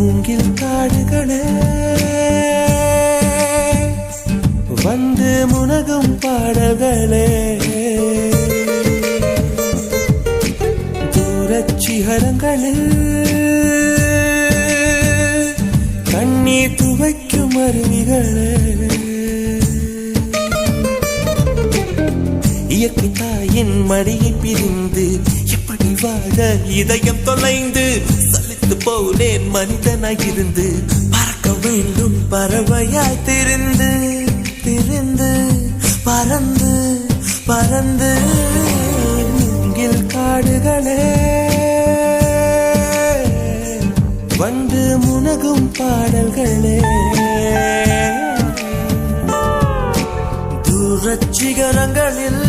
மூங்கில் காடுகளே வந்து முனகும் பாடல்களே தூரச் சிகரங்களில் கண்ணீர் துவைக்கும் அருவிகளே இயற்கை தாயின் மடியை பிரிந்து எப்படி வாழ இதயம் தொலைந்து சலித்து போனேன் மனிதனாயிருந்து பறக்க வேண்டும் பறவையாய் திரிந்து திரிந்து பறந்து பறந்து மூங்கில் காடுகளே வந்து முனகும் பாடல்களே தூரச் சிகரங்களில்